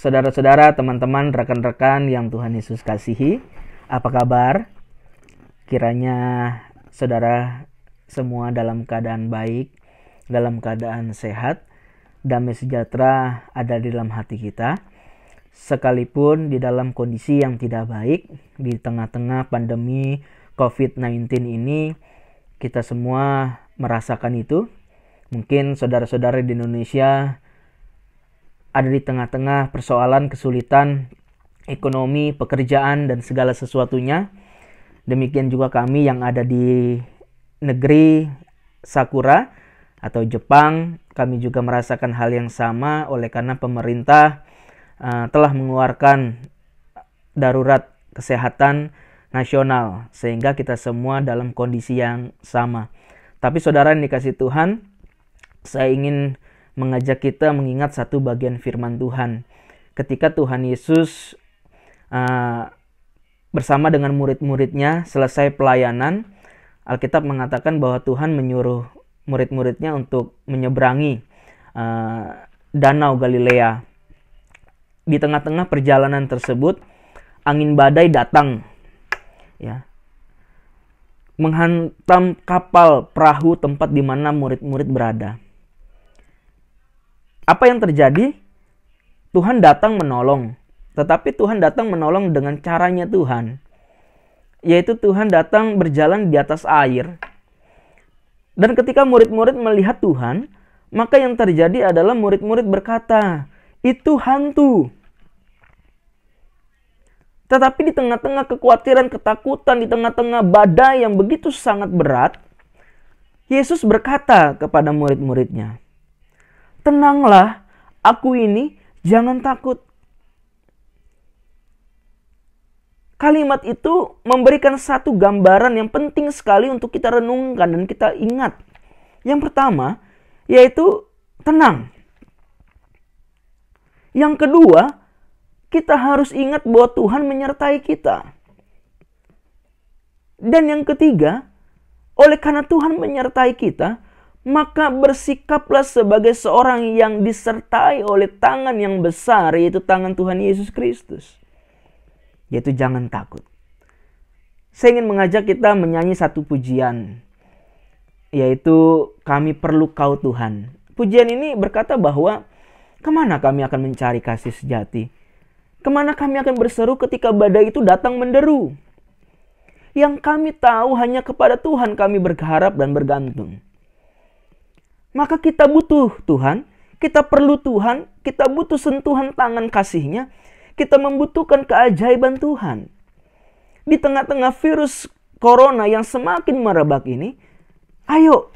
Saudara-saudara, teman-teman, rekan-rekan yang Tuhan Yesus kasihi, apa kabar? Kiranya saudara semua dalam keadaan baik, dalam keadaan sehat, damai sejahtera ada di dalam hati kita. Sekalipun di dalam kondisi yang tidak baik, di tengah-tengah pandemi COVID-19 ini, kita semua merasakan itu. Mungkin saudara-saudara di Indonesia ada di tengah-tengah persoalan, kesulitan, ekonomi, pekerjaan, dan segala sesuatunya. Demikian juga kami yang ada di negeri Sakura atau Jepang, kami juga merasakan hal yang sama oleh karena pemerintah telah mengeluarkan darurat kesehatan nasional, sehingga kita semua dalam kondisi yang sama. Tapi saudara yang dikasihi Tuhan, saya ingin mengajak kita mengingat satu bagian firman Tuhan. Ketika Tuhan Yesus bersama dengan murid-muridnya selesai pelayanan, Alkitab mengatakan bahwa Tuhan menyuruh murid-muridnya untuk menyeberangi Danau Galilea. Di tengah-tengah perjalanan tersebut, angin badai datang, ya, menghantam kapal perahu tempat di mana murid-murid berada. Apa yang terjadi? Tuhan datang menolong. Tetapi Tuhan datang menolong dengan caranya Tuhan. Yaitu Tuhan datang berjalan di atas air. Dan ketika murid-murid melihat Tuhan, maka yang terjadi adalah murid-murid berkata, "Itu hantu." Tetapi di tengah-tengah kekhawatiran, ketakutan, di tengah-tengah badai yang begitu sangat berat, Yesus berkata kepada murid-muridnya, "Tenanglah, aku ini, jangan takut." Kalimat itu memberikan satu gambaran yang penting sekali untuk kita renungkan dan kita ingat. Yang pertama, yaitu tenang. Yang kedua, kita harus ingat bahwa Tuhan menyertai kita. Dan yang ketiga, oleh karena Tuhan menyertai kita, maka bersikaplah sebagai seorang yang disertai oleh tangan yang besar, yaitu tangan Tuhan Yesus Kristus. Yaitu jangan takut. Saya ingin mengajak kita menyanyi satu pujian, yaitu Kami Perlu Kau Tuhan. Pujian ini berkata bahwa kemana kami akan mencari kasih sejati? Kemana kami akan berseru ketika badai itu datang menderu? Yang kami tahu hanya kepada Tuhan kami berharap dan bergantung. Maka kita butuh Tuhan, kita perlu Tuhan, kita butuh sentuhan tangan kasih-Nya, kita membutuhkan keajaiban Tuhan. Di tengah-tengah virus corona yang semakin merebak ini, ayo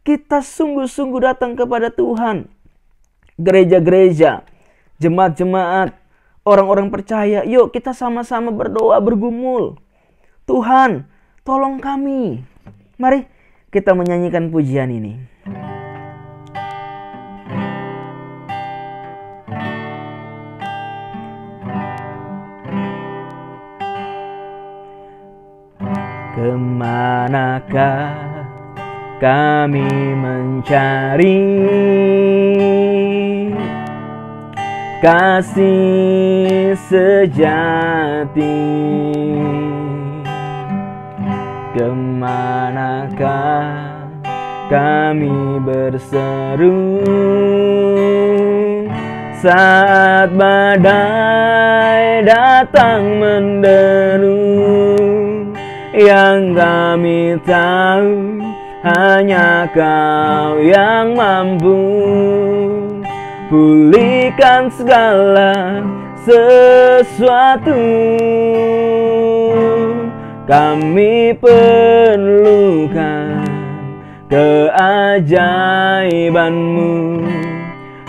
kita sungguh-sungguh datang kepada Tuhan. Gereja-gereja, jemaat-jemaat, orang-orang percaya, yuk kita sama-sama berdoa, bergumul. Tuhan, tolong kami. Mari kita menyanyikan pujian ini. Kemanakah kami mencari kasih sejati? Kemanakah kami berseru saat badai datang menderu? Yang kami tahu hanya Kau yang mampu pulihkan segala sesuatu. Kami perlukan keajaiban-Mu.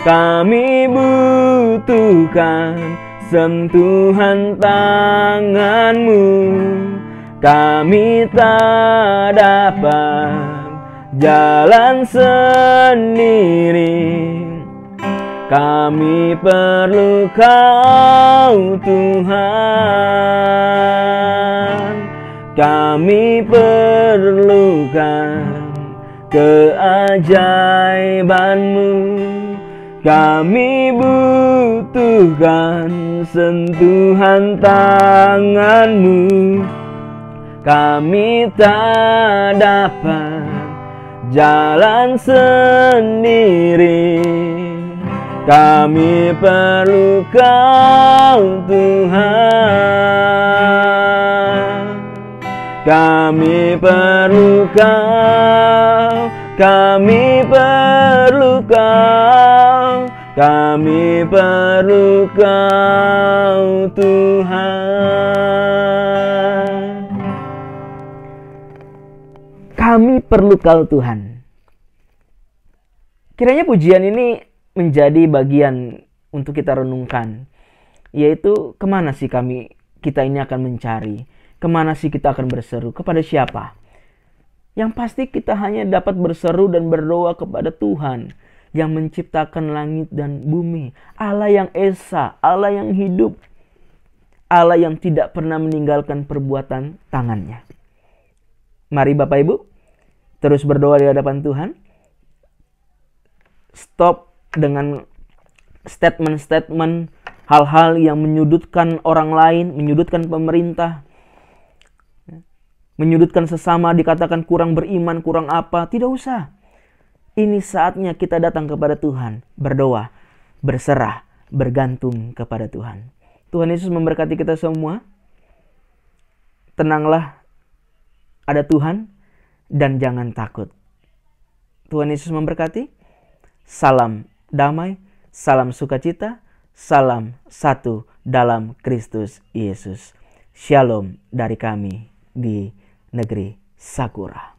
Kami butuhkan sentuhan tangan-Mu. Kami tak dapat jalan sendiri. Kami perlu Kau Tuhan. Kami perlukan keajaiban-Mu. Kami butuh bukan sentuhan tangan-Mu, kami tak dapat jalan sendiri. Kami perlu Kau Tuhan, kami perlu Kau, kami perlu Kau, kami perlu Kau Tuhan. Kami perlu Kau Tuhan. Kiranya pujian ini menjadi bagian untuk kita renungkan, yaitu kemana sih kita ini akan mencari, kemana sih kita akan berseru, kepada siapa? Yang pasti kita hanya dapat berseru dan berdoa kepada Tuhan yang menciptakan langit dan bumi, Allah yang esa, Allah yang hidup, Allah yang tidak pernah meninggalkan perbuatan tangannya. Mari Bapak Ibu terus berdoa di hadapan Tuhan. Stop dengan statement-statement hal-hal yang menyudutkan orang lain, menyudutkan pemerintah, menyudutkan sesama, dikatakan kurang beriman, kurang apa. Tidak usah. Ini saatnya kita datang kepada Tuhan, berdoa, berserah, bergantung kepada Tuhan. Tuhan Yesus memberkati kita semua. Tenanglah, ada Tuhan, dan jangan takut. Tuhan Yesus memberkati. Salam damai, salam sukacita, salam satu dalam Kristus Yesus. Shalom dari kami di negeri Sakura.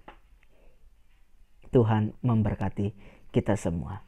Tuhan memberkati kita semua.